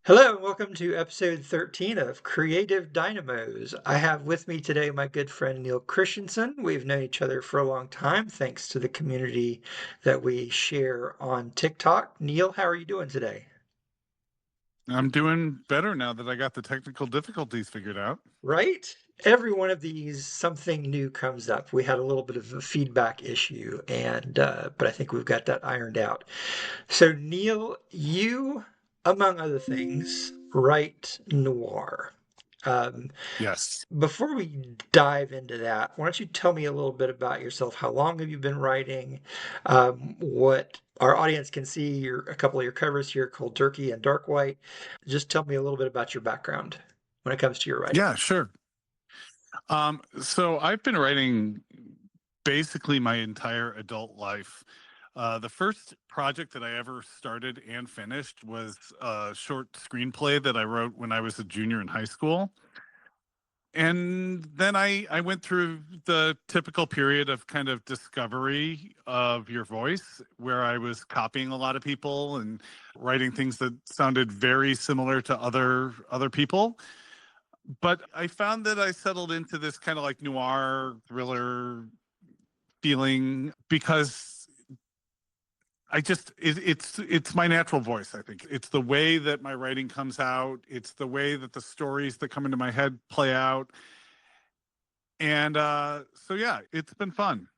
Hello, and welcome to episode 13 of Creative Dynamos. I have with me today my good friend Neil Christiansen. We've known each other for a long time thanks to the community that we share on TikTok. Neil, how are you doing today? I'm doing better now that I got the technical difficulties figured out. Right? Every one of these, something new comes up. We had a little bit of a feedback issue, and but I think we've got that ironed out. So, Neil, you, among other things, write noir. Um, Yes. Before we dive into that, why don't you tell me a little bit about yourself? How long have you been writing? What our audience can see a couple of your covers here called Turkey and Dark White. Just tell me a little bit about your background when it comes to your writing. Yeah, sure. So I've been writing basically my entire adult life. The first project that I ever started and finished was a short screenplay that I wrote when I was a junior in high school. And then I went through the typical period of kind of discovery of your voice, where I was copying a lot of people and writing things that sounded very similar to other people. But I found that I settled into this kind of like noir thriller feeling because it's my natural voice. I think it's the way that my writing comes out. It's the way that the stories that come into my head play out. And so yeah, it's been fun.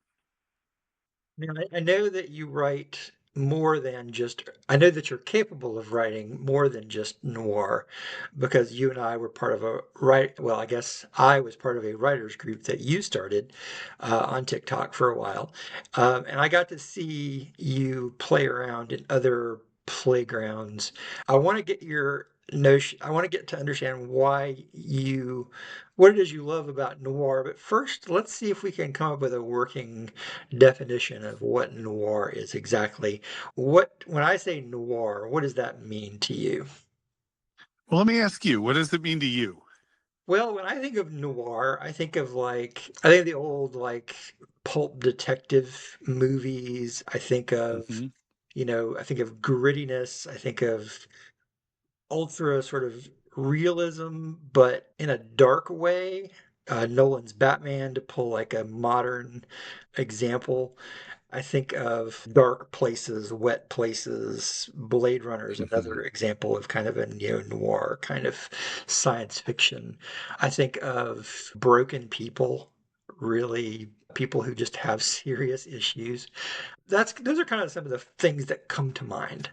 Now, I know that you write more than just, I know that you're capable of writing more than just noir because you and I were part of well, I guess I was part of a writers group that you started on TikTok for a while. And I got to see you play around in other playgrounds. I want to get your notion, I want to get to understand what it is you love about noir. But first, let's see if we can come up with a working definition of what noir is exactly. When I say noir, what does that mean to you? Well, let me ask you, what does it mean to you? Well, when I think of noir, I think of the old like pulp detective movies. I think of, Hmm. I think of grittiness. I think of ultra sort of realism, but in a dark way. Nolan's Batman, to pull like a modern example. I think of Dark Places, Wet Places, Blade Runner is Hmm. another example of kind of a neo-noir kind of science fiction. I think of Broken People, really people who just have serious issues. Those are kind of some of the things that come to mind.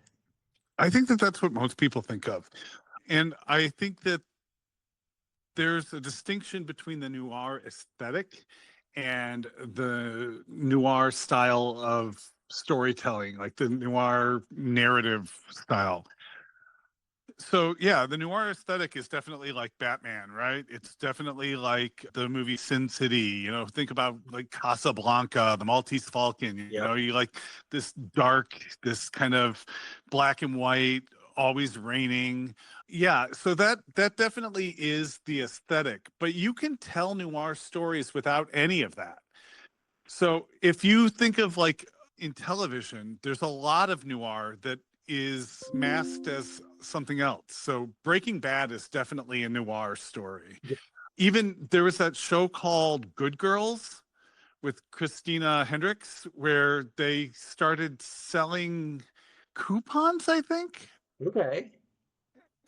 I think that that's what most people think of. And I think that there's a distinction between the noir aesthetic and the noir style of storytelling, like the noir narrative style. So yeah, the noir aesthetic is definitely like Batman, right? It's definitely like the movie Sin City. Think about like Casablanca, the Maltese Falcon. Yep. You like this dark, this kind of black and white, always raining. Yeah, so that definitely is the aesthetic. But you can tell noir stories without any of that. So if you think of like in television, there's a lot of noir that is masked as something else. So Breaking Bad is definitely a noir story. Yeah. Even there was that show called Good Girls with Christina Hendricks where they started selling coupons, I think, Okay.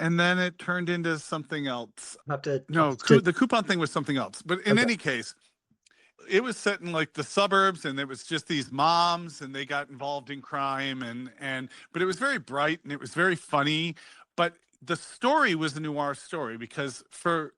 and then it turned into something else. I'll No, have to, the coupon thing was something else. But in okay. any case, it was set in like the suburbs, and it was just these moms and they got involved in crime, and but it was very bright and it was very funny. But the story was a noir story, because for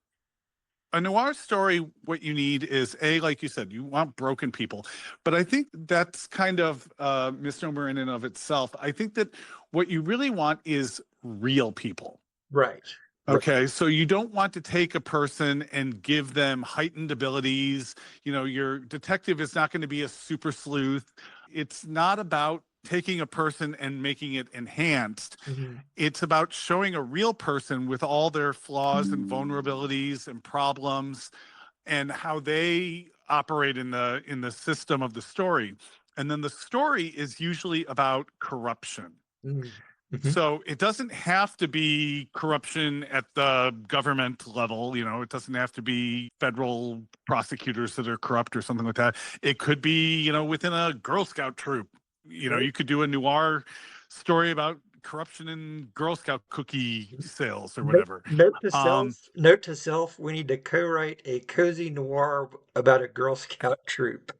a noir story, what you need is, a like you said, you want broken people. But I think that's kind of a misnomer in and of itself. I think that what you really want is real people. Right. Right. Okay, so you don't want to take a person and give them heightened abilities. Your detective is not going to be a super sleuth. It's not about taking a person and making it enhanced. Mhm. It's about showing a real person with all their flaws and vulnerabilities and problems, and how they operate in the system of the story. And then the story is usually about corruption. Mhm. Hmm. So it doesn't have to be corruption at the government level. It doesn't have to be federal prosecutors that are corrupt or something like that. It could be, within a Girl Scout troop. Right. You could do a noir story about corruption in Girl Scout cookie sales or whatever. Um, Note to self, we need to co-write a cozy noir about a Girl Scout troop.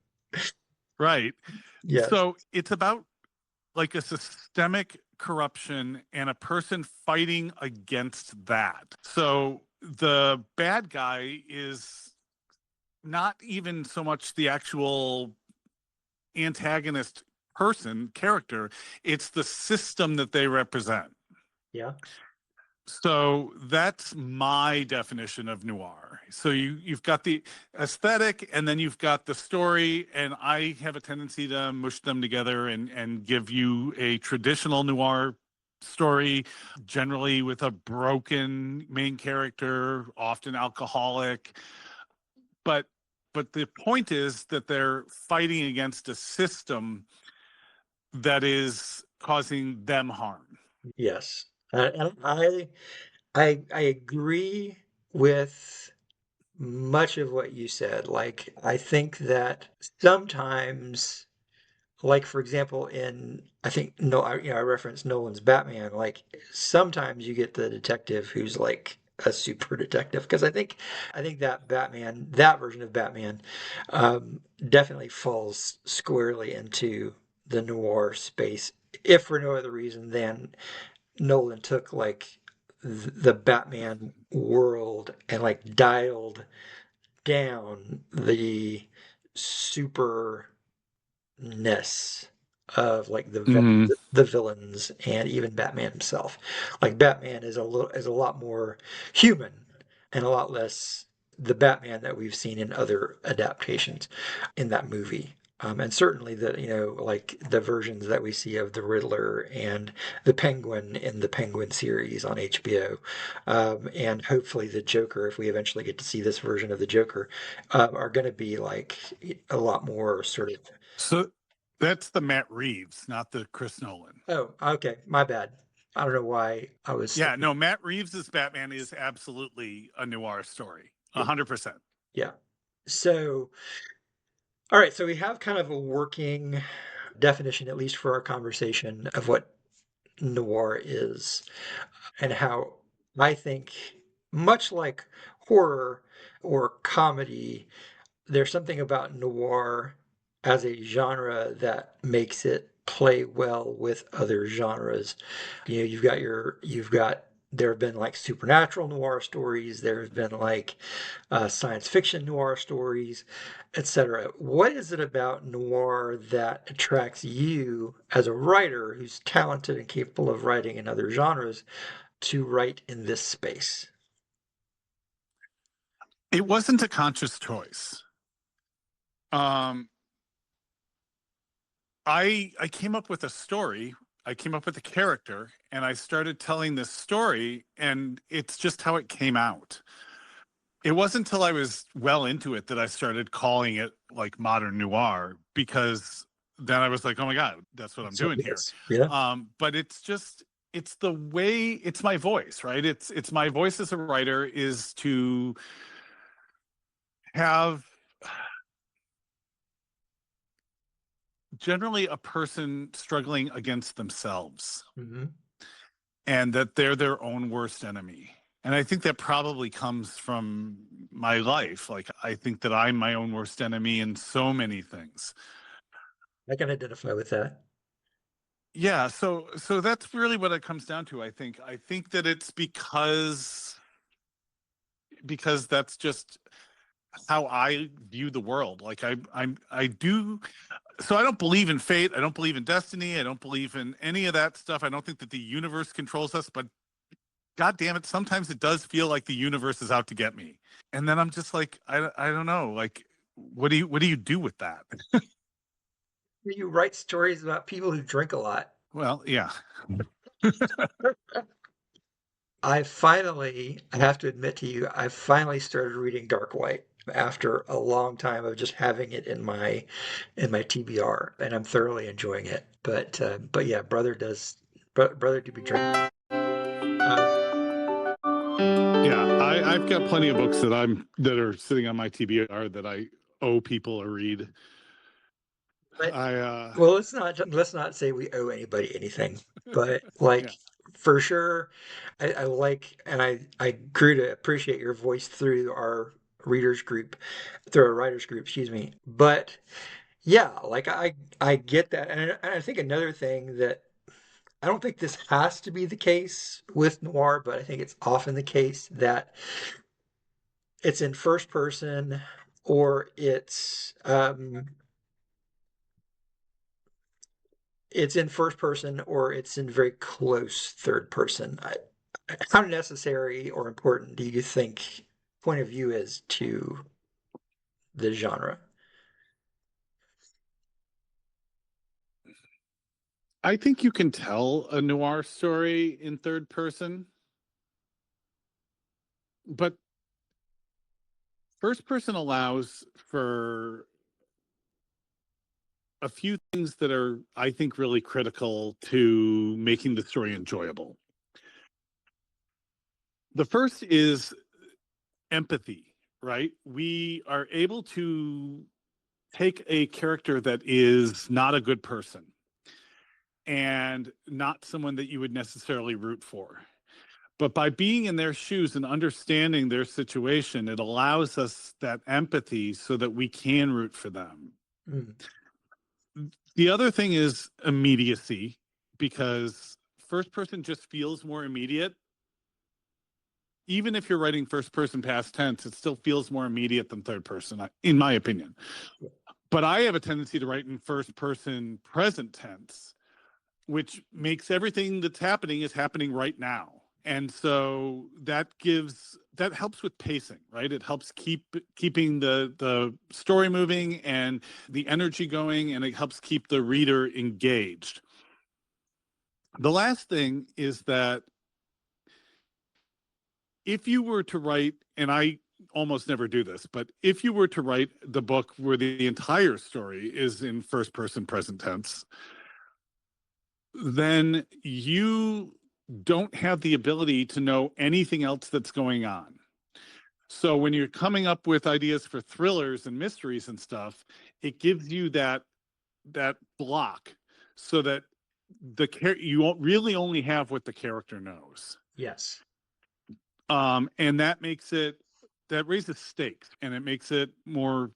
right. Yes. So it's about like a systemic corruption and a person fighting against that. So the bad guy is not even so much the actual antagonist person character, it's the system that they represent. Yeah. So that's my definition of noir. So you've got the aesthetic and then you've got the story, and I have a tendency to mush them together and give you a traditional noir story, generally with a broken main character, often alcoholic. But the point is that they're fighting against a system that is causing them harm. Yes. And I agree with much of what you said. Like, I think that sometimes, like for example, in I think no, I referenced Nolan's Batman. Like sometimes you get the detective who's like a super detective because I think that Batman, that version of Batman, definitely falls squarely into the noir space, if for no other reason than Nolan took like the Batman world and like dialed down the super ness of like Mm. the villains and even Batman himself. Like Batman is a lot more human and a lot less the Batman that we've seen in other adaptations in that movie. And certainly the like the versions that we see of the Riddler and the Penguin in the Penguin series on HBO, and hopefully the Joker, if we eventually get to see this version of the Joker, are going to be like a lot more sort of. So that's the Matt Reeves, not the Chris Nolan. Oh, okay. My bad. I don't know why I was Yeah, thinking. no, Matt Reeves's Batman is absolutely a noir story, Yeah. 100%. Yeah. So, all right. So we have kind of a working definition, at least for our conversation, of what noir is and how I think, much like horror or comedy, there's something about noir as a genre that makes it play well with other genres. You've got there have been like supernatural noir stories, there have been like science fiction noir stories, etc. What is it about noir that attracts you as a writer who's talented and capable of writing in other genres to write in this space? It wasn't a conscious choice. Um, I came up with a story. I came up with a character, and I started telling this story, and it's just how it came out. It wasn't until I was well into it that I started calling it like modern noir, because then I was like, oh my God, that's what I'm So doing here. yes, yeah. But it's the way, it's my voice, right? It's my voice as a writer is to have generally a person struggling against themselves, Hmm. and that they're their own worst enemy. And I think that probably comes from my life. Like, I think that I'm my own worst enemy in so many things. I can identify with that. Yeah, so that's really what it comes down to. I think that it's because that's just how I view the world. Like, I do. So I don't believe in fate. I don't believe in destiny. I don't believe in any of that stuff. I don't think that the universe controls us, but God damn it, sometimes it does feel like the universe is out to get me. And then I'm just like, I don't know. Like, what do you do with that? You write stories about people who drink a lot. Well, yeah. I have to admit to you, I finally started reading Dark White after a long time of just having it in my TBR, and I'm thoroughly enjoying it. But yeah, brother does. Brother to be drinking. Yeah, I've got plenty of books that are sitting on my TBR that I owe people a read. But I well, let's not say we owe anybody anything, but like yeah. for sure, I like and I grew to appreciate your voice through our readers group, through our writers group, excuse me. But yeah, like I get that, and I think another thing that I don't think this has to be the case with noir, but I think it's often the case that it's in first person or it's in first person or it's in very close third person. How necessary or important do you think point of view is to the genre? I think you can tell a noir story in third person, but first person allows for a few things that are, I think, really critical to making the story enjoyable. The first is empathy, right? We are able to take a character that is not a good person and not someone that you would necessarily root for. But by being in their shoes and understanding their situation, it allows us that empathy so that we can root for them. Mm, The other thing is immediacy, because first person just feels more immediate. Even if you're writing first person past tense, it still feels more immediate than third person, in my opinion. But I have a tendency to write in first person present tense, which makes everything that's happening is happening right now. And so that helps with pacing, right? It helps keeping the story moving and the energy going, and it helps keep the reader engaged. The last thing is that if you were to write, and I almost never do this, but if you were to write the book where the entire story is in first person present tense, then you don't have the ability to know anything else that's going on. So when you're coming up with ideas for thrillers and mysteries and stuff, it gives you that block so that you won't really only have what the character knows. yes. And that raises stakes, and it makes it more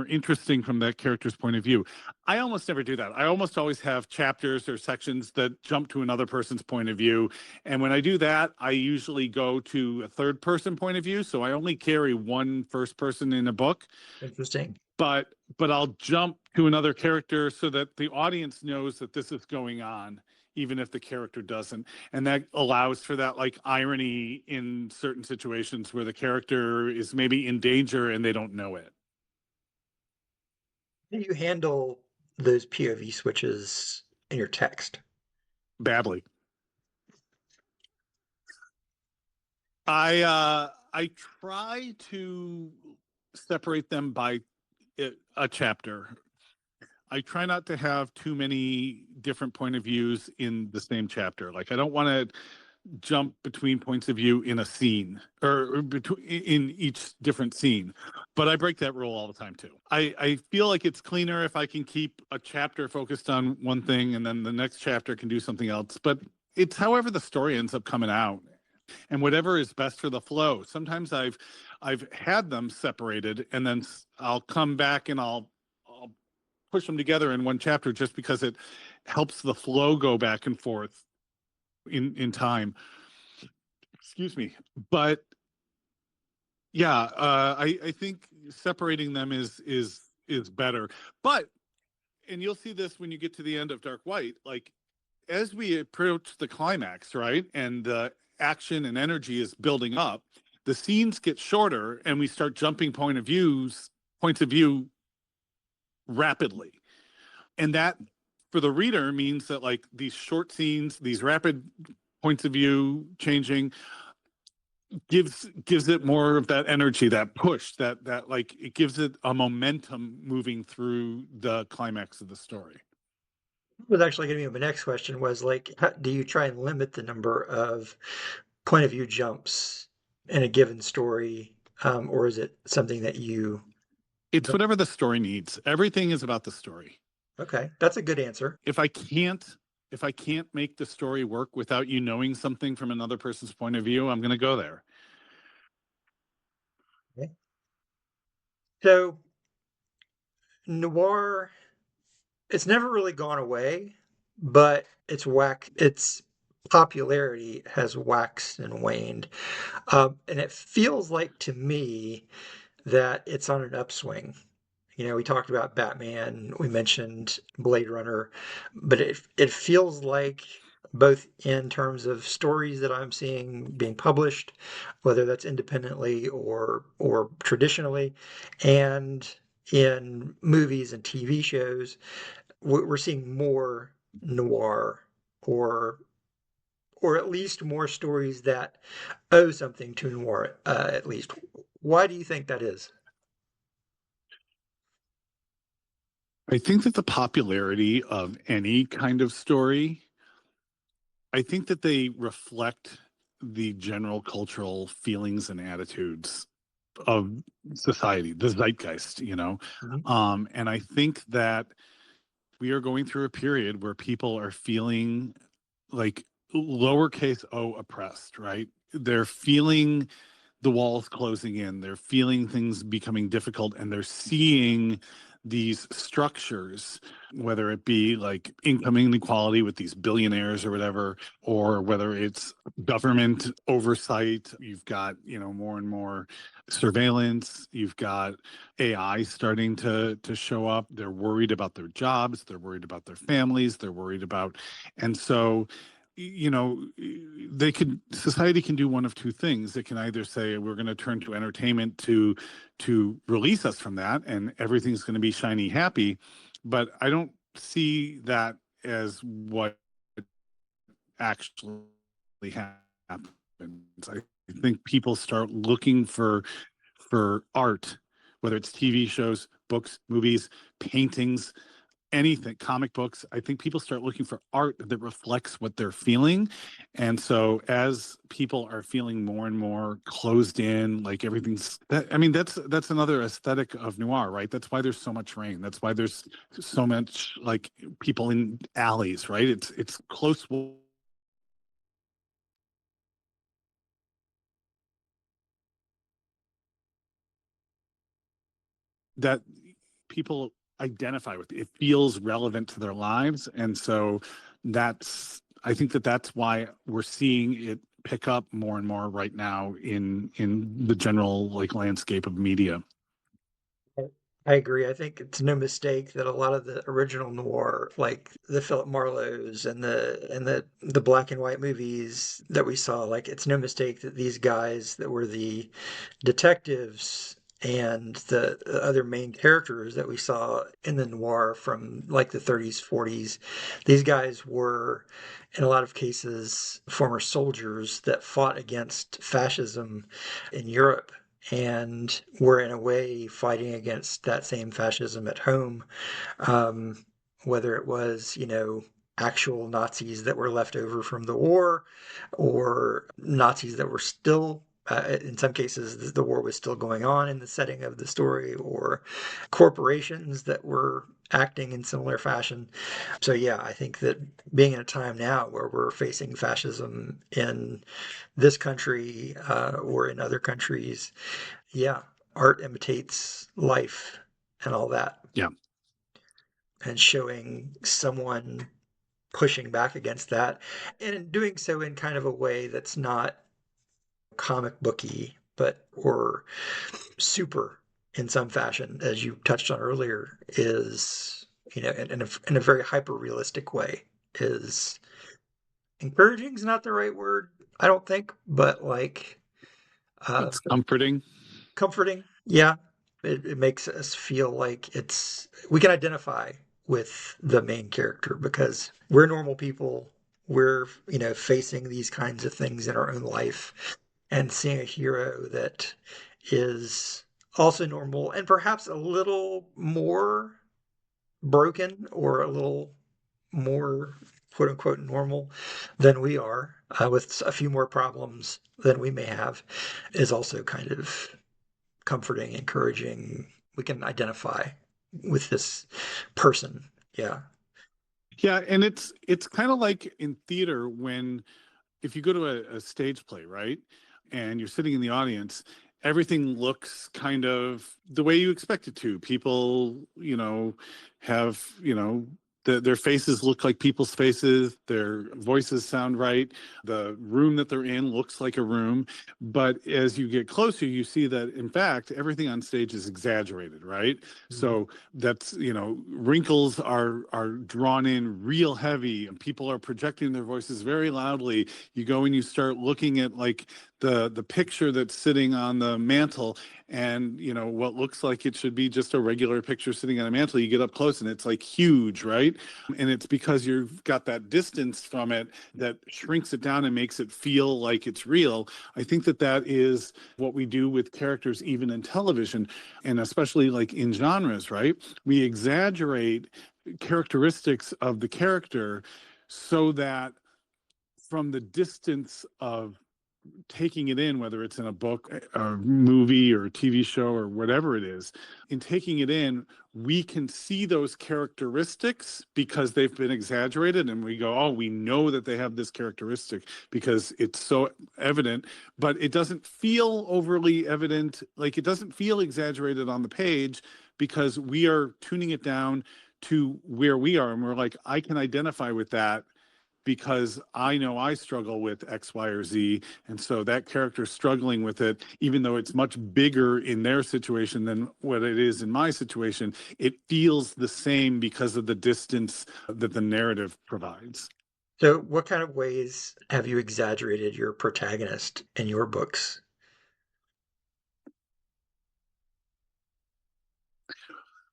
interesting from that character's point of view. I almost never do that. I almost always have chapters or sections that jump to another person's point of view. And when I do that, I usually go to a third person point of view. So I only carry one first person in a book, Interesting. but I'll jump to another character so that the audience knows that this is going on, even if the character doesn't. And that allows for that like irony in certain situations where the character is maybe in danger and they don't know it. How do you handle those POV switches in your text? Badly. I try to separate them by a chapter. I try not to have too many different point of views in the same chapter. Like I don't want to jump between points of view in a scene or between in each different scene, but I break that rule all the time too. I feel like it's cleaner if I can keep a chapter focused on one thing and then the next chapter can do something else, but it's however the story ends up coming out and whatever is best for the flow. Sometimes I've had them separated and then I'll come back and I'll push them together in one chapter just because it helps the flow go back and forth in time. Excuse me. But yeah, I think separating them is better. But and you'll see this when you get to the end of Dark White, like as we approach the climax, right? And the action and energy is building up, the scenes get shorter and we start jumping points of view rapidly. And that for the reader means that like these short scenes, these rapid points of view changing gives it more of that energy, that push, that like it gives it a momentum moving through the climax of the story. Was actually going to be my next question was like, how, do you try and limit the number of point of view jumps in a given story, or is it something that you It's don't? whatever the story needs. Everything is about the story. Okay, that's a good answer. If I can't if I can't make the story work without you knowing something from another person's point of view, I'm going to go there. Okay. So noir, it's never really gone away, but its popularity has waxed and waned. And it feels like to me that it's on an upswing. You know, we talked about Batman, we mentioned Blade Runner, but it feels like both in terms of stories that I'm seeing being published, whether that's independently or traditionally, and in movies and TV shows, we're seeing more noir or or at least more stories that owe something to noir, at least. Why do you think that is? I think that the popularity of any kind of story, I think that they reflect the general cultural feelings and attitudes of society, the zeitgeist, you know. Mhm. And I think that we are going through a period where people are feeling like lowercase o oppressed, right? They're feeling the walls closing in, they're feeling things becoming difficult, and they're seeing these structures, whether it be like income inequality with these billionaires or whatever, or whether it's government oversight. You've got, you know, more and more surveillance, you've got AI starting to show up. They're worried about their jobs, they're worried about their families, they're worried about, and so, you know, they could, society can do one of two things. It can either say we're going to turn to entertainment to release us from that, and everything's going to be shiny happy, but I don't see that as what actually happens. I think people start looking for art, whether it's TV shows, books, movies, paintings, anything, comic books. I think people start looking for art that reflects what they're feeling. And so as people are feeling more and more closed in, like everything's that, I mean, that's another aesthetic of noir, right? That's why there's so much rain. That's why there's so much like people in alleys, right? It's close that people identify with. It feels relevant to their lives, and so that's, I think that that's why we're seeing it pick up more and more right now in the general like landscape of media. I I agree. I think it's no mistake that a lot of the original noir, like the Philip Marlowes and the black and white movies that we saw, like it's no mistake that these guys that were the detectives and the other main characters that we saw in the noir from like the 30s, 40s, these guys were, in a lot of cases, former soldiers that fought against fascism in Europe and were in a way fighting against that same fascism at home, um, whether it was, you know, actual Nazis that were left over from the war or Nazis that were still, in some cases, the war was still going on in the setting of the story, or corporations that were acting in similar fashion. So, yeah, I think that being in a time now where we're facing fascism in this country or in other countries, yeah, art imitates life and all that, Yeah, and showing someone pushing back against that and doing so in kind of a way that's not comic booky, but or super in some fashion, as you touched on earlier, is, you know, in a very hyper realistic way, is encouraging is not the right word, I don't think, but like uh, it's comforting. comforting. Yeah, it makes us feel like it's we can identify with the main character because we're normal people. We're, you know, facing these kinds of things in our own life, and seeing a hero that is also normal and perhaps a little more broken or a little more quote unquote normal than we are, with a few more problems than we may have, is also kind of comforting, encouraging. We can identify with this person. Yeah. Yeah, and it's kind of like in theater when if you go to a stage play, right, and you're sitting in the audience, everything looks kind of the way you expect it to. People, have, their faces look like people's faces, their voices sound right, the room that they're in looks like a room. But as you get closer, you see that, in fact, everything on stage is exaggerated, right? Mhm. So that's, wrinkles are drawn in real heavy, and people are projecting their voices very loudly. You go and you start looking at like the picture that's sitting on the mantle, and what looks like it should be just a regular picture sitting on a mantle, you get up close and it's like huge, right? And it's because you've got that distance from it that shrinks it down and makes it feel like it's real. I think that that is what we do with characters even in television, and especially like in genres, right? We exaggerate characteristics of the character so that from the distance of taking it in, whether it's in a book, a movie, or a TV show, or whatever it is, in taking it in, we can see those characteristics because they've been exaggerated, and we go, oh, we know that they have this characteristic because it's so evident, but it doesn't feel overly evident. Like, it doesn't feel exaggerated on the page because we are tuning it down to where we are, and we're like, I can identify with that because I know I struggle with X, Y, or Z. And so that character struggling with it, even though it's much bigger in their situation than what it is in my situation, it feels the same because of the distance that the narrative provides. So, what kind of ways have you exaggerated your protagonist in your books?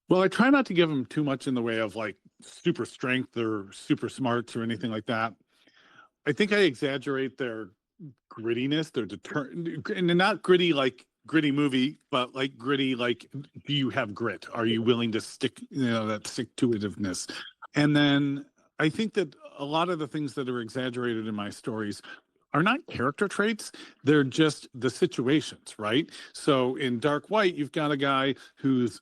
Well, I try not to give them too much in the way of like super strength or super smarts or anything like that. I think I exaggerate their grittiness, their and not gritty like gritty movie, but like gritty like, do you have grit? Are you willing to stick, that stick to itiveness? And then I think that a lot of the things that are exaggerated in my stories are not character traits, they're just the situations, right? So in Dark White, you've got a guy who's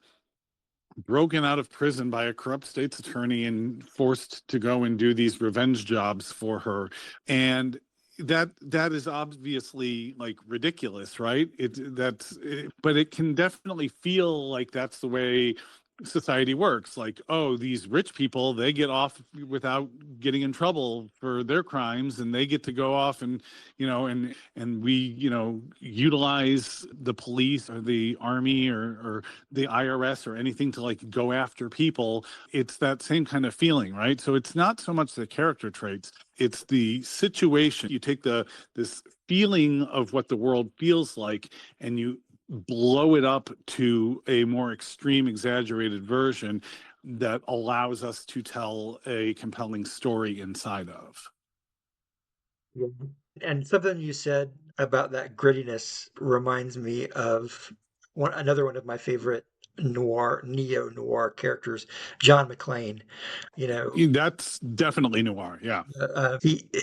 broken out of prison by a corrupt state's attorney and forced to go and do these revenge jobs for her, and that is obviously like ridiculous, right? But it can definitely feel like that's the way society works. Like, oh, these rich people, they get off without getting in trouble for their crimes, and they get to go off and and we utilize the police or the army or the IRS or anything to like go after people. It's that same kind of feeling, right? So it's not so much the character traits, it's the situation. You take this feeling of what the world feels like and you blow it up to a more extreme, exaggerated version that allows us to tell a compelling story inside of. Yeah. And something you said about that grittiness reminds me of another one of my favorite neo-noir characters, John McClane. You know, That's definitely noir. Yeah.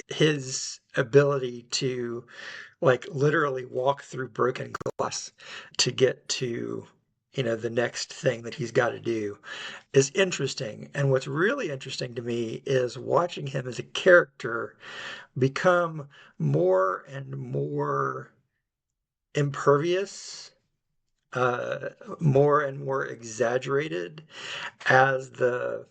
his ability to like literally walk through broken glass to get to, the next thing that he's got to do is interesting. And what's really interesting to me is watching him as a character become more and more impervious, uh, more and more exaggerated as the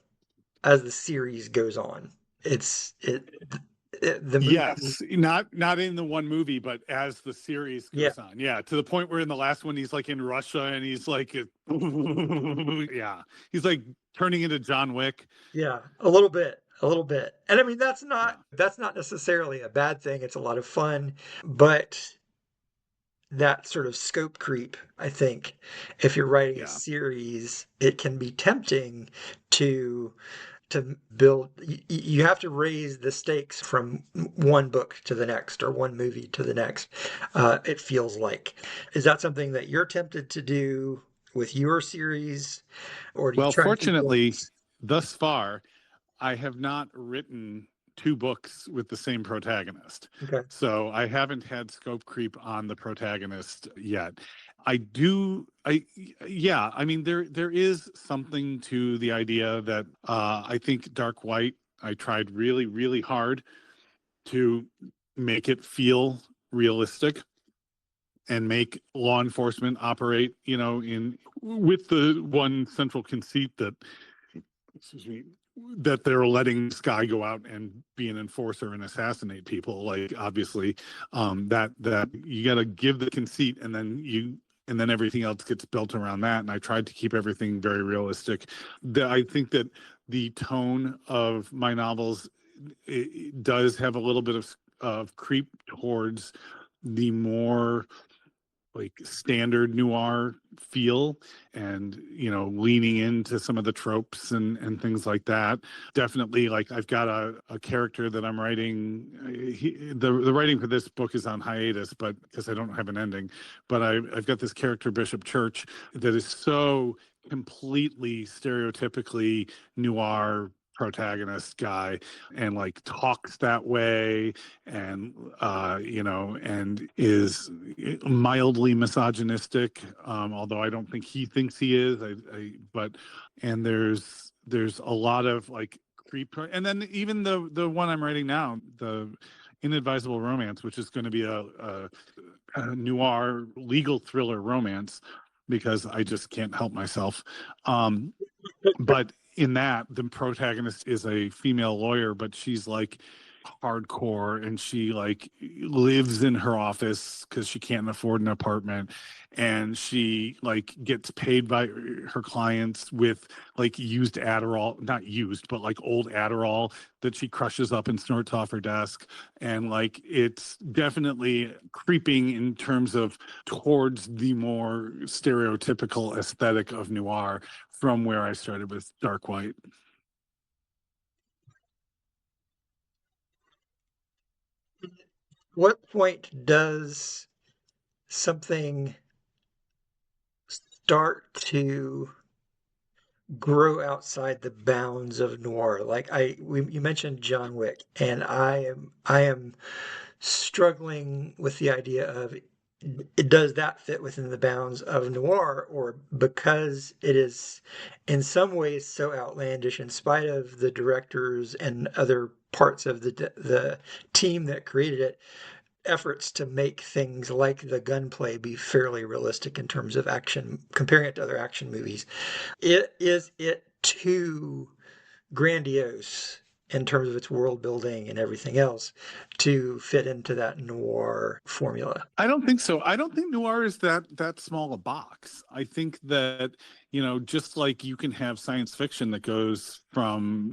series goes on. It's the movie, Yes, not in the one movie, but as the series yeah, goes on. Yeah, to the point where in the last one he's like in Russia and he's like, yeah, he's like turning into John Wick. yeah, a little bit. And I mean Yeah, that's not necessarily a bad thing. It's a lot of fun, but that sort of scope creep, I think, if you're writing a yeah. series, it can be tempting to build. You have to raise the stakes from one book to the next or one movie to the next. It feels like. Is that something that you're tempted to do with your series, or do you Well, try and keep fortunately, things? thus far, I have not written two books with the same protagonist. Okay. So I haven't had scope creep on the protagonist yet. I do I Yeah, I mean there is something to the idea that I think Dark White, I tried really, really hard to make it feel realistic and make law enforcement operate, in with the one central conceit that, excuse me, that they're letting this guy go out and be an enforcer and assassinate people. Like, obviously, that you got to give the conceit, and then everything else gets built around that. And I tried to keep everything very realistic. I think that the tone of my novels, it does have a little bit of creep towards the more like standard noir feel, and leaning into some of the tropes and things like that. Definitely, like, I've got a character that I'm writing. The writing for this book is on hiatus, but because I don't have an ending. But I've got this character, Bishop Church, that is so completely stereotypically noir protagonist guy, and like talks that way, and and is mildly misogynistic, although I don't think he thinks he is. But and there's a lot of like creep, and then even the one I'm writing now, the Inadvisable Romance, which is going to be a noir legal thriller romance, because I just can't help myself. But in that, the protagonist is a female lawyer, but she's like hardcore, and she like lives in her office because she can't afford an apartment, and she like gets paid by her clients with like used Adderall, not used, but like old Adderall that she crushes up and snorts off her desk. And like, it's definitely creeping in terms of towards the more stereotypical aesthetic of noir from where I started with Dark White. What point does something start to grow outside the bounds of noir? Like you mentioned John Wick, and I am struggling with the idea of, does that fit within the bounds of noir, or because it is in some ways so outlandish, in spite of the directors and other parts of the team that created it, efforts to make things like the gunplay be fairly realistic in terms of action, comparing it to other action movies. It too grandiose in terms of its world building and everything else to fit into that noir formula. I don't think so. I don't think noir is that small a box. I think that, just like you can have science fiction that goes from,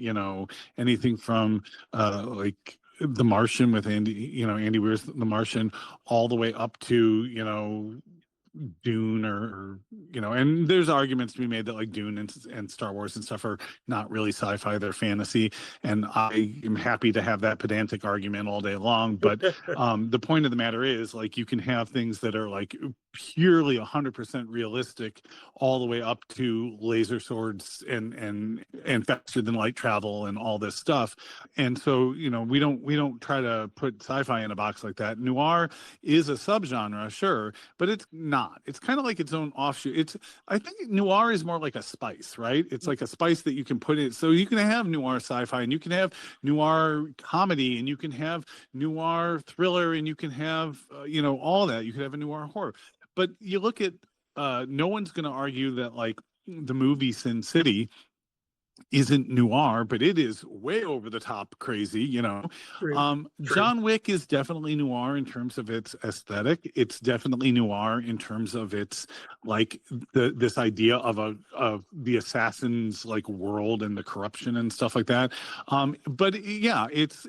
anything from like The Martian with Andy Weir's The Martian, all the way up to, Dune, or and there's arguments to be made that like Dune and Star Wars and stuff are not really sci-fi, they're fantasy, and I am happy to have that pedantic argument all day long. But the point of the matter is, like, you can have things that are like purely 100% realistic, all the way up to laser swords and faster than light travel and all this stuff. And so, we don't try to put sci-fi in a box like that. Noir is a subgenre, sure, but it's not. It's kind of like its own offshoot. I think noir is more like a spice, right? It's like a spice that you can put in. So you can have noir sci-fi, and you can have noir comedy, and you can have noir thriller, and you can have all that. You could have a noir horror. But you look at no one's going to argue that like the movie Sin City isn't noir, but it is way over the top crazy. True. True. John Wick is definitely noir in terms of its aesthetic. It's definitely noir in terms of its like this idea of the assassins like world and the corruption and stuff like that. But yeah, it's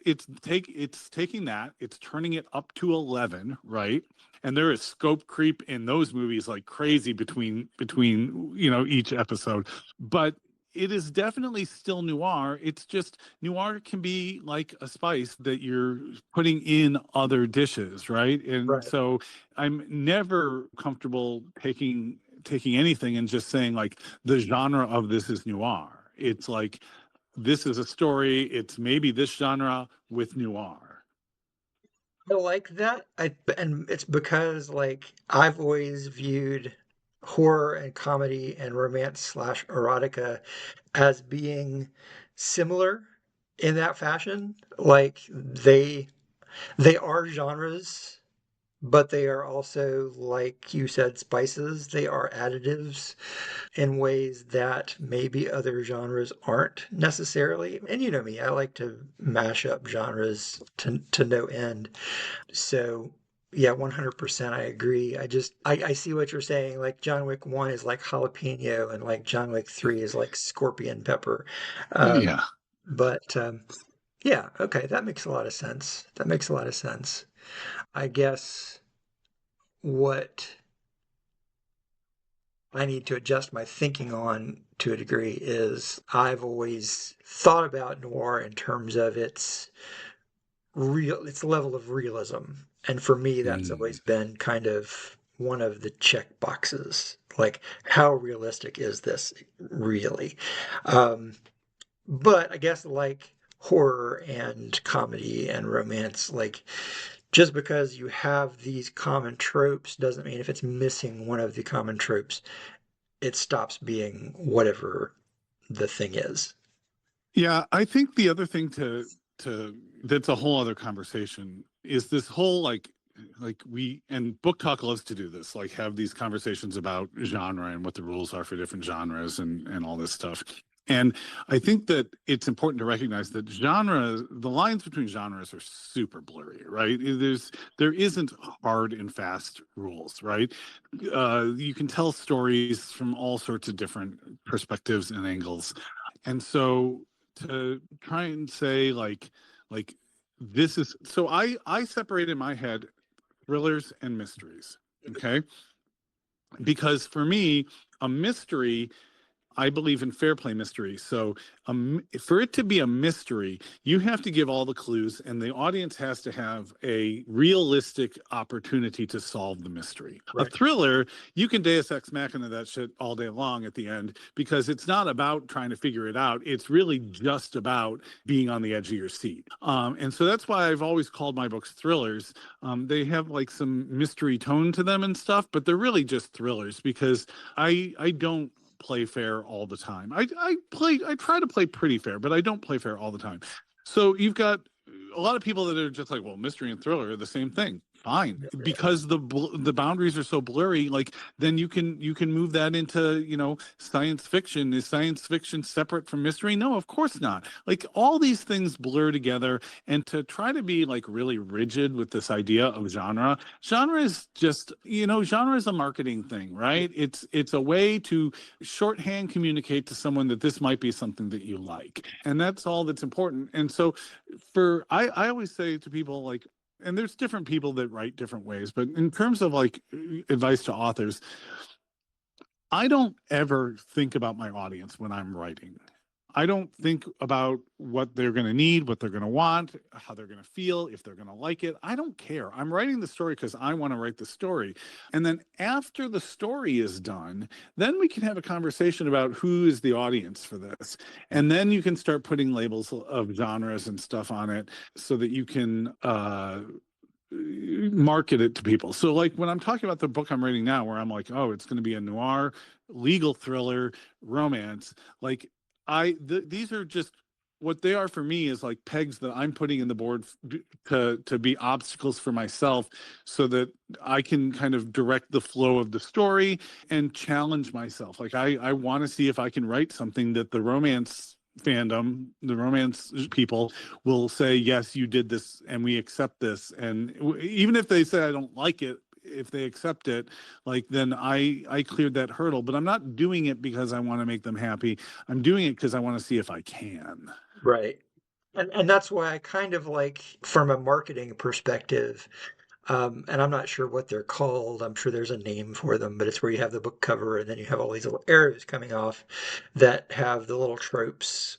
taking that, it's turning it up to 11, right? And there is scope creep in those movies like crazy between each episode, but it is definitely still noir. It's just noir can be like a spice that you're putting in other dishes, right? And Right. so I'm never comfortable taking anything and just saying like the genre of this is noir. It's like this is a story, it's maybe this genre with noir. I like that. And it's because like I've always viewed horror and comedy and romance slash erotica as being similar in that fashion. Like they are genres, but they are also, like you said, spices. They are additives in ways that maybe other genres aren't necessarily. And you know me, I like to mash up genres to no end. So yeah, 100% I agree. I see what you're saying. Like John Wick 1 is like jalapeno and like John Wick 3 is like scorpion pepper. Um, Yeah. but yeah, okay, that makes a lot of sense. That makes a lot of sense. I guess what I need to adjust my thinking on to a degree is I've always thought about noir in terms of its level of realism. And for me, that's always Mm. been kind of one of the check boxes. Like, how realistic is this really? Um, but I guess like horror and comedy and romance, like just because you have these common tropes doesn't mean if it's missing one of the common tropes, it stops being whatever the thing is. Yeah, I think the other thing to that's a whole other conversation is this whole like we and book talk loves to do this, like have these conversations about genre and what the rules are for different genres and all this stuff. And I think that it's important to recognize that the lines between genres are super blurry, right? There isn't hard and fast rules, right? You can tell stories from all sorts of different perspectives and angles. And so to try and say like this is so I separate in my head thrillers and mysteries. Okay, because for me a mystery, I believe in fair play mystery. So, for it to be a mystery, you have to give all the clues, and the audience has to have a realistic opportunity to solve the mystery. A Right. thriller, you can Deus Ex Machina that shit all day long at the end because it's not about trying to figure it out. It's really just about being on the edge of your seat. And so that's why I've always called my books thrillers. They have like some mystery tone to them and stuff, but they're really just thrillers because I don't play fair all the time. I try to play pretty fair, but I don't play fair all the time. So you've got a lot of people that are just like, well, mystery and thriller are the same thing. Fine, Yeah. because the boundaries are so blurry. Like then you can move that into science fiction. Is science fiction separate from mystery? No, of course not. Like all these things blur together, and to try to be like really rigid with this idea of genre is just genre is a marketing thing, right? It's a way to shorthand communicate to someone that this might be something that you like, and that's all that's important. And so I always say to people like, and there's different people that write different ways, but in terms of like advice to authors, I don't ever think about my audience when I'm writing. I don't think about what they're going to need, what they're going to want, how they're going to feel, if they're going to like it. I don't care. I'm writing the story because I want to write the story. And then after the story is done, then we can have a conversation about who is the audience for this. And then you can start putting labels of genres and stuff on it so that you can market it to people. So like when I'm talking about the book I'm reading now, where I'm like, oh, it's going to be a noir, legal thriller, romance. Like these are just what they are for me is like pegs that I'm putting in the board to be obstacles for myself, so that I can kind of direct the flow of the story and challenge myself. Like I want to see if I can write something that the romance fandom, the romance people will say, yes, you did this and we accept this. And even if they say I don't like it, if they accept it, like then I cleared that hurdle. But I'm not doing it because I want to make them happy. I'm doing it because I want to see if I can. Right. And that's why I kind of like from a marketing perspective, and I'm not sure what they're called. I'm sure there's a name for them, but it's where you have the book cover and then you have all these little arrows coming off that have the little tropes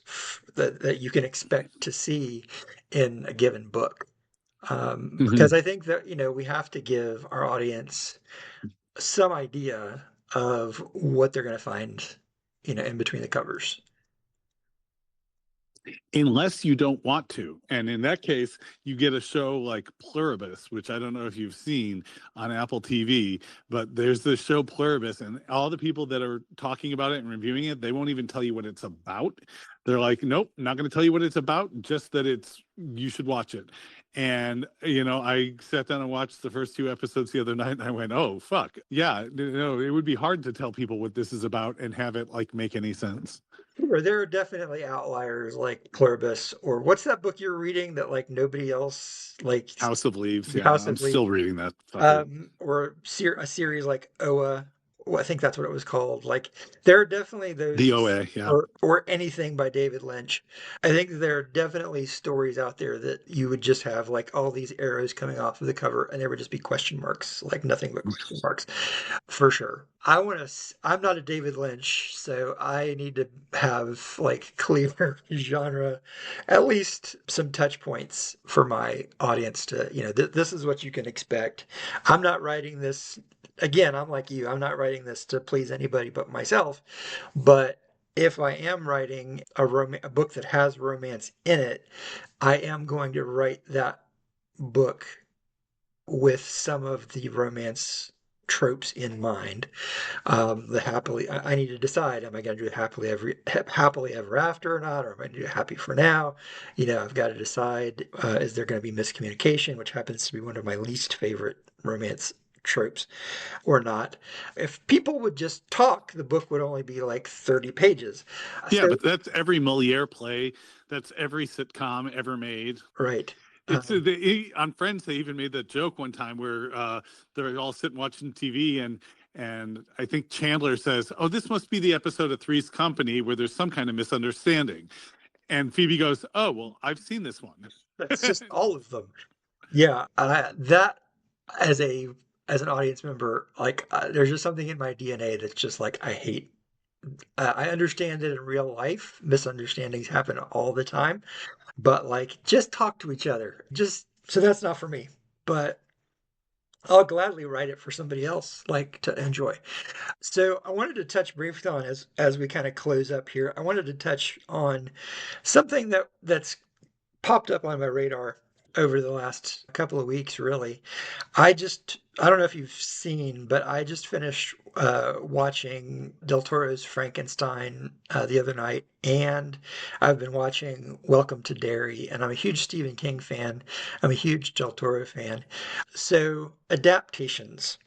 that you can expect to see in a given book. Mm-hmm. Because I think that, we have to give our audience some idea of what they're going to find, in between the covers. unless you don't want to. And in that case, you get a show like Pluribus, which I don't know if you've seen on Apple TV, but there's this show Pluribus, and all the people that are talking about it and reviewing it, they won't even tell you what it's about. They're like, nope, not going to tell you what it's about, just that you should watch it. And, I sat down and watched the first two episodes the other night, and I went, oh, fuck. Yeah, it would be hard to tell people what this is about and have it like make any sense. Sure, there are definitely outliers like Pluribus, or what's that book you're reading that like nobody else like House of Leaves. Yeah, House I'm of Leaves, still reading that fucker. or a series like Oa. Well, I think that's what it was called. Like there are definitely The those, OA. Yeah. or anything by David Lynch. I think there are definitely stories out there that you would just have like all these arrows coming off of the cover, and there would just be question marks, like nothing but question marks. For sure. I'm not a David Lynch, so I need to have like clear genre, at least some touch points for my audience to, this is what you can expect. I'm not writing this, again, I'm like you, I'm not writing this to please anybody but myself. But if I am writing a book that has romance in it, I am going to write that book with some of the romance tropes in mind. The happily, I need to decide, am I going to do happily ever after or not, or am I going to do happy for now? I've got to decide, is there going to be miscommunication, which happens to be one of my least favorite romance tropes, or not? If people would just talk, the book would only be like 30 pages. Yeah, So, but that's every Moliere play. That's every sitcom ever made. right. It's on Friends. They even made that joke one time where they're all sitting watching TV, and I think Chandler says, "Oh, this must be the episode of Three's Company where there's some kind of misunderstanding." And Phoebe goes, "Oh, well, I've seen this one." That's just all of them. Yeah, that as a as an audience member, like there's just something in my DNA that's just like I hate. I understand it in real life. Misunderstandings happen all the time, but like just talk to each other. Just so that's not for me. But I'll gladly write it for somebody else, like to enjoy. So I wanted to touch briefly on as we kind of close up here. I wanted to touch on something that's popped up on my radar over the last couple of weeks, really. I don't know if you've seen, but I just finished watching Del Toro's Frankenstein the other night, and I've been watching Welcome to Derry, and I'm a huge Stephen King fan. I'm a huge Del Toro fan. So, adaptations.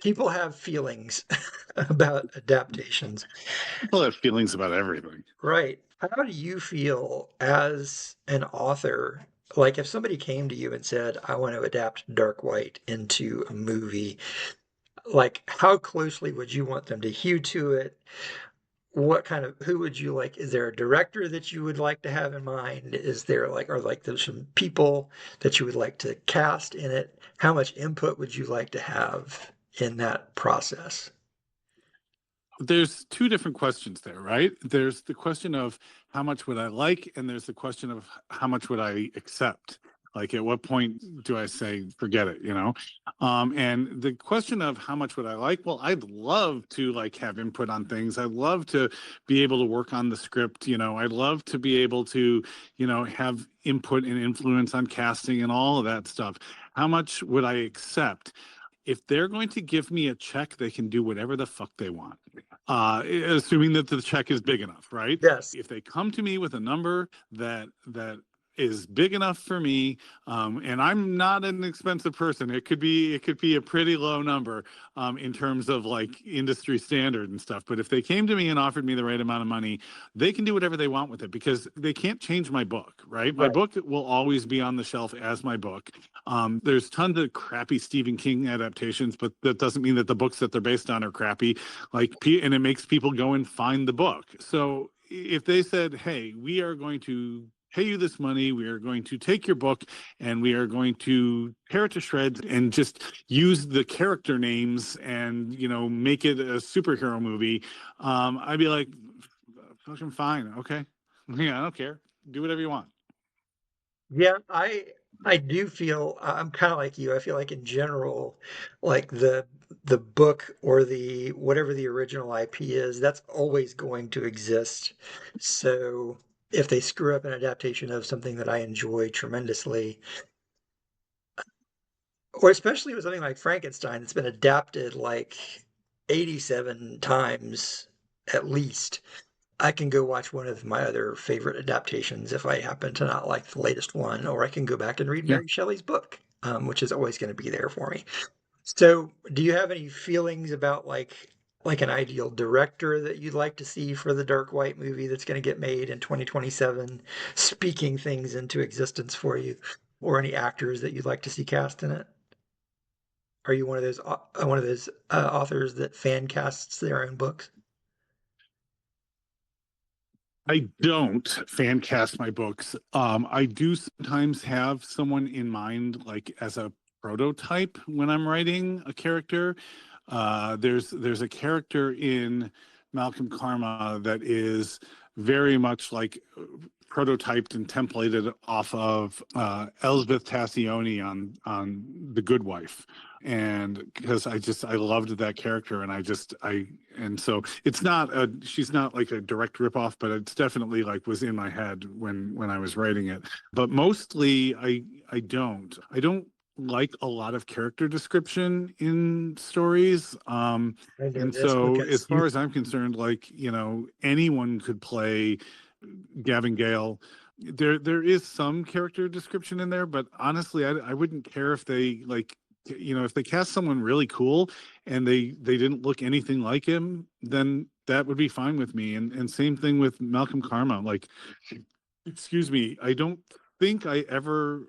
People have feelings about adaptations. People have feelings about everything. Right. How do you feel as an author? Like if somebody came to you and said, I want to adapt Dark White into a movie, like how closely would you want them to hew to it? Who would you like? Is there a director that you would like to have in mind? Is there there's some people that you would like to cast in it? How much input would you like to have in that process? There's two different questions there, right? There's the question of how much would I like, and there's the question of how much would I accept. Like, at what point do I say, forget it, And the question of how much would I like? Well, I'd love to like have input on things. I'd love to be able to work on the script. I'd love to be able to, have input and influence on casting and all of that stuff. How much would I accept? If they're going to give me a check, they can do whatever the fuck they want, assuming that the check is big enough, right? Yes. If they come to me with a number that is big enough for me, and I'm not an expensive person, it could be a pretty low number in terms of like industry standard and stuff. But if they came to me and offered me the right amount of money, they can do whatever they want with it because they can't change my book, right? My Right. book will always be on the shelf as my book. There's tons of crappy Stephen King adaptations, but that doesn't mean that the books that they're based on are crappy. And it makes people go and find the book. So if they said, "Hey, we are going to pay you this money, we are going to take your book, and we are going to tear it to shreds and just use the character names and make it a superhero movie," I'd be like, "Fucking fine, okay, yeah, I don't care, do whatever you want." Yeah, I do feel I'm kind of like you. I feel like in general, like the book or the whatever the original IP is, that's always going to exist. So if they screw up an adaptation of something that I enjoy tremendously, or especially with something like Frankenstein that's been adapted like 87 times at least, I can go watch one of my other favorite adaptations if I happen to not like the latest one, or I can go back and read Yeah. Mary Shelley's book, which is always going to be there for me. So, do you have any feelings about like an ideal director that you'd like to see for the Dark White movie that's going to get made in 2027, speaking things into existence for you, or any actors that you'd like to see cast in it? Are you one of those authors that fan casts their own books? I don't fan cast my books. I do sometimes have someone in mind, like as a prototype when I'm writing a character. There's a character in Malcolm Karma that is very much like prototyped and templated off of Elizabeth Tassioni on The Good Wife, and because I loved that character, and and so it's not a she's not like a direct ripoff, but it's definitely like was in my head when I was writing it. But mostly I don't like a lot of character description in stories. I know And this so as because you far as I'm concerned, like, anyone could play Gavin Gale. There is some character description in there, but honestly, I wouldn't care if they like, if they cast someone really cool and they didn't look anything like him, then that would be fine with me. And same thing with Malcolm Karma. Like, excuse me, think I ever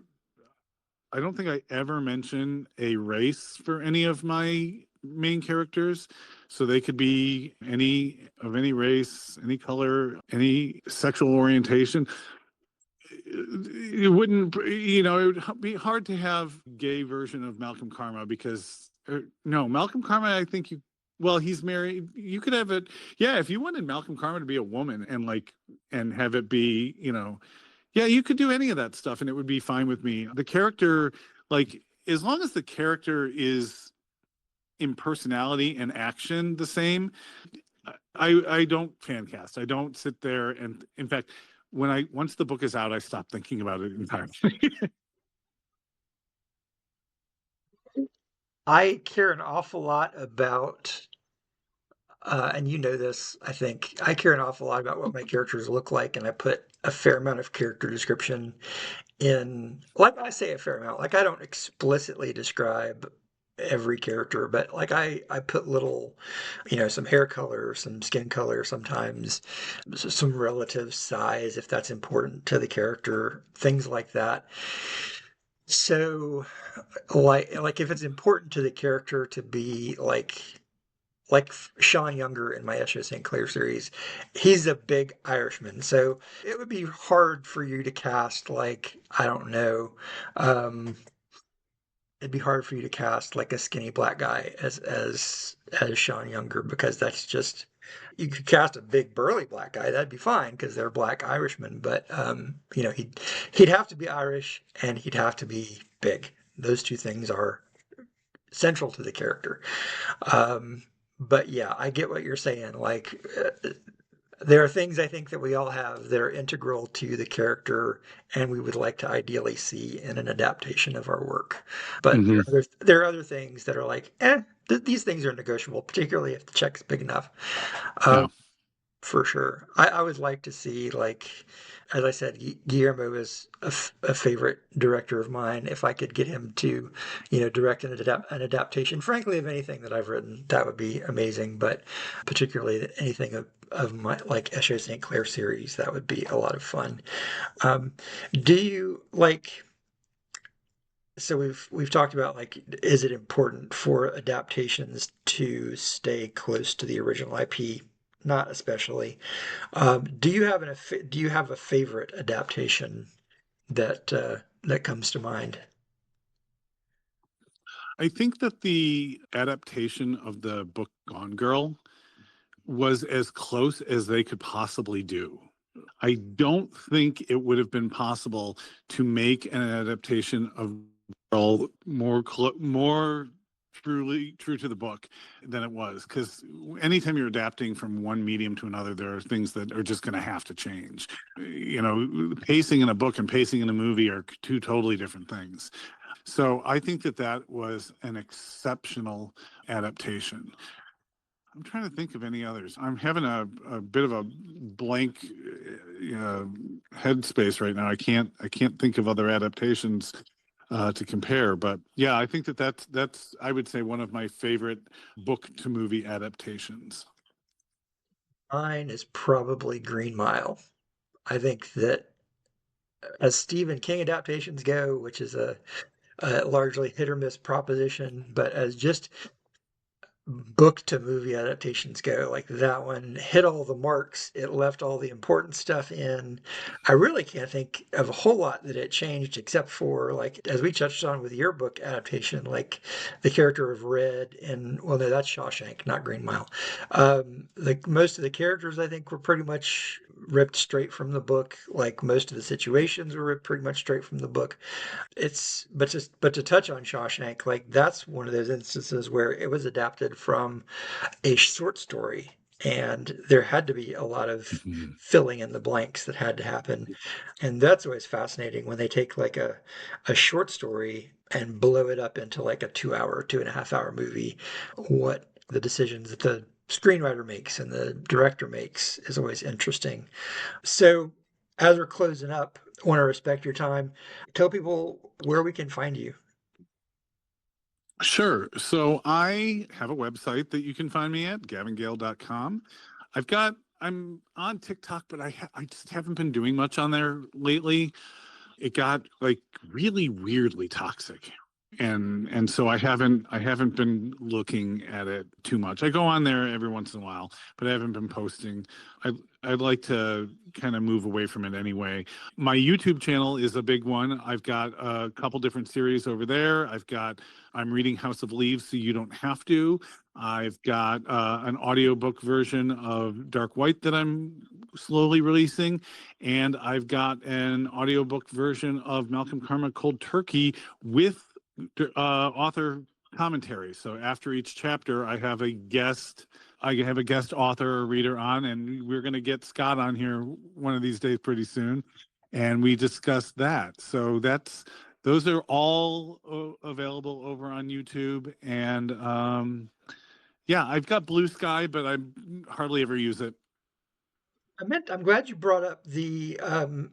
I don't think I ever mention a race for any of my main characters. So they could be any race, any color, any sexual orientation. It wouldn't, it would be hard to have gay version of Malcolm Karma because, no, Malcolm Karma, I think well, he's married. You could have it. Yeah. If you wanted Malcolm Karma to be a woman and have it be, yeah, you could do any of that stuff and it would be fine with me. The character, like, as long as the character is in personality and action the same, I don't fan cast. I don't sit there and, in fact, once the book is out, I stop thinking about it entirely. I care an awful lot about and you know this, I think. I care an awful lot about what my characters look like, and I put a fair amount of character description in, like I say a fair amount, like I don't explicitly describe every character, but like I put little, some hair color, some skin color sometimes, some relative size if that's important to the character, things like that. So like if it's important to the character to be like Sean Younger in my Esho St. Clair series, he's a big Irishman. So it would be hard for you to cast like, I don't know, um, it'd be hard for you to cast like a skinny black guy as Sean Younger because that's just you could cast a big burly black guy, that'd be fine because they're black Irishmen, but he'd have to be Irish and he'd have to be big. Those two things are central to the character. Um, but yeah, I get what you're saying. Like, there are things I think that we all have that are integral to the character, and we would like to ideally see in an adaptation of our work. But Hmm. there are other things that are like, these things are negotiable, particularly if the check's big enough. Um, Yeah. for sure. I would like to see, like, as I said, Guillermo is a favorite director of mine. If I could get him to, direct an adaptation, frankly, of anything that I've written, that would be amazing. But particularly anything of my, like, Esho St. Clair series, that would be a lot of fun. Um, do you like, so we've talked about like, is it important for adaptations to stay close to the original IP? Not especially. Do you have a favorite adaptation that comes to mind? I think that the adaptation of the book Gone Girl was as close as they could possibly do. I don't think it would have been possible to make an adaptation of Girl more truly true to the book than it was, because anytime you're adapting from one medium to another, there are things that are just going to have to change. You know, pacing in a book and pacing in a movie are two totally different things. So I think that that was an exceptional adaptation. I'm trying to think of any others. I'm having a bit of a blank headspace right now. I can't think of other adaptations to compare. But yeah, I think that that's I would say one of my favorite book to movie adaptations. Mine is probably Green Mile. I think that as Stephen King adaptations go, which is a largely hit or miss proposition, but as just book to movie adaptations go, like that one hit all the marks. It left all the important stuff in. I really can't think of a whole lot that it changed except for, like, as we touched on with your book adaptation, like the character of Red and, well, no, that's Shawshank, not Green Mile. Like most of the characters, I think, were pretty much ripped straight from the book. Like most of the situations were ripped pretty much straight from the book. It's but to touch on Shawshank, like that's one of those instances where it was adapted from a short story, and there had to be a lot of Mhm. filling in the blanks that had to happen. And that's always fascinating when they take like a short story and blow it up into like a 2 hour, 2.5 hour movie. What the decisions that the screenwriter makes and the director makes is always interesting. So, as we're closing up, I want to respect your time. Tell people where we can find you. Sure. So I have a website that you can find me at, gavingale.com. I'm on TikTok, but I just haven't been doing much on there lately. It got like really weirdly toxic. And so I haven't been looking at it too much. I go on there every once in a while, but I haven't been posting. I I'd like to kind of move away from it anyway. My YouTube channel is a big one. I've got a couple different series over there. I'm reading House of Leaves so you don't have to. I've got an audiobook version of Dark White that I'm slowly releasing, and I've got an audiobook version of Malcolm Karma Cold Turkey with author commentary. So after each chapter, I have a guest author or reader on, and we're going to get Scott on here one of these days pretty soon, and we discuss that. So those are all available over on YouTube, and yeah, I've got Blue Sky, but I hardly ever use it. I'm glad you brought up I'm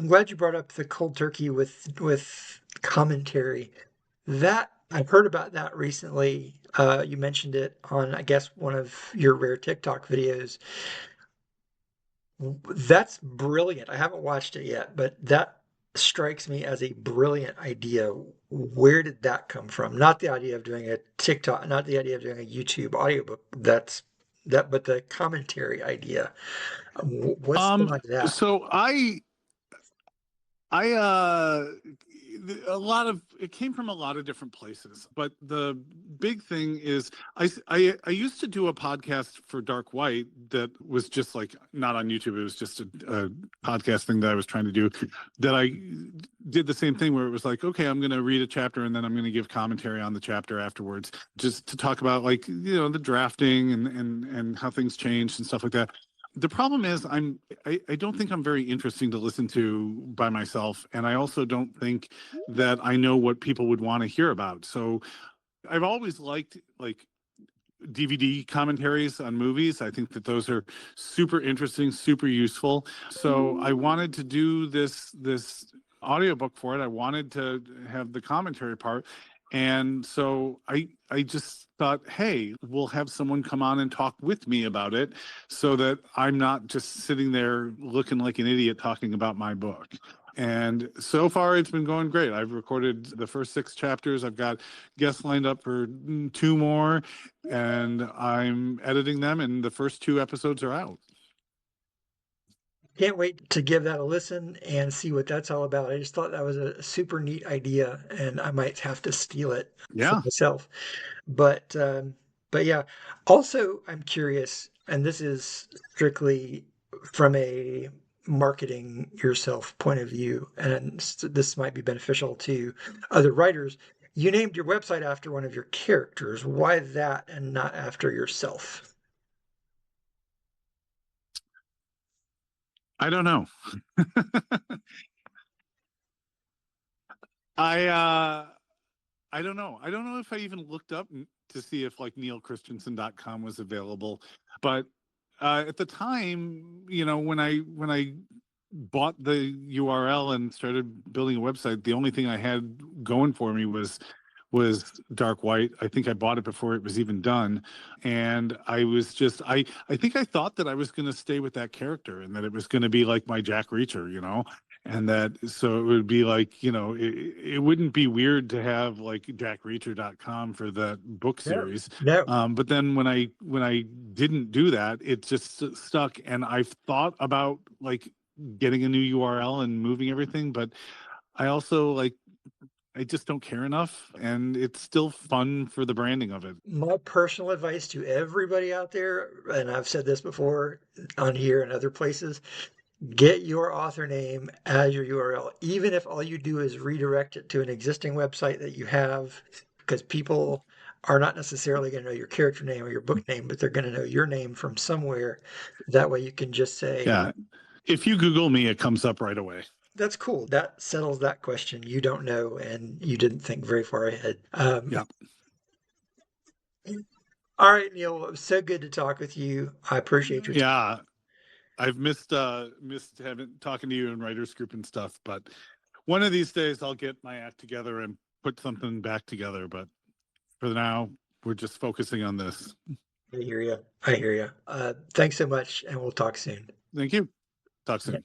glad you brought up the cold turkey with commentary. That I've heard about that recently. You mentioned it on, I guess, one of your rare TikTok videos. That's brilliant. I haven't watched it yet, but that strikes me as a brilliant idea. Where did that come from? Not the idea of doing a TikTok, not the idea of doing a YouTube audiobook. But the commentary idea. What's Um, behind that? so I a lot of it came from a lot of different places, but the big thing is I used to do a podcast for Dark White that was just like not on YouTube. It was just a podcast thing that I was trying to do. That I did the same thing where it was like, okay, I'm going to read a chapter and then I'm going to give commentary on the chapter afterwards, just to talk about like the drafting and how things changed and stuff like that. The problem is I don't think I'm very interesting to listen to by myself, and I also don't think that I know what people would want to hear about. So I've always liked like DVD commentaries on movies. I think that those are super interesting, super useful. So I wanted to do this audiobook for it. I wanted to have the commentary part. And so I just thought, hey, we'll have someone come on and talk with me about it so that I'm not just sitting there looking like an idiot talking about my book. And so far, it's been going great. I've recorded the first 6 chapters. I've got guests lined up for 2 more, and I'm editing them, and the first 2 episodes are out. Can't wait to give that a listen and see what that's all about. I just thought that was a super neat idea, and I might have to steal it for Yeah. myself. But um, but yeah. Also, I'm curious, and this is strictly from a marketing yourself point of view, and this might be beneficial to other writers. You named your website after one of your characters. Why that and not after yourself? I don't know. I I don't know. I don't know if I even looked up to see if like neilchristiansen.com was available, but at the time, you know, when I bought the URL and started building a website, the only thing I had going for me was Dark White. I think I bought it before it was even done. And I was just I think I thought that I was going to stay with that character and that it was going to be like my Jack Reacher, you know. And that so it would be like, you know, it wouldn't be weird to have like jackreacher.com for that book No, series. no. But then when I didn't do that, it just stuck. And I've thought about like getting a new URL and moving everything, but I also like I just don't care enough, and it's still fun for the branding of it. My personal advice to everybody out there, and I've said this before on here and other places, get your author name as your URL, even if all you do is redirect it to an existing website that you have, because people are not necessarily going to know your character name or your book name, but they're going to know your name from somewhere. That way you can just say, Yeah. If you Google me, it comes up right away. that's cool. That settles that question. You don't know, and you didn't think very far ahead. Yeah. All right, Neil, it was so good to talk with you. I appreciate your time. Yeah. I've missed having talking to you in writers group and stuff, but one of these days I'll get my act together and put something back together. But for now, we're just focusing on this. I hear you. I hear you. Thanks so much, and we'll talk soon. Thank you. Talk soon.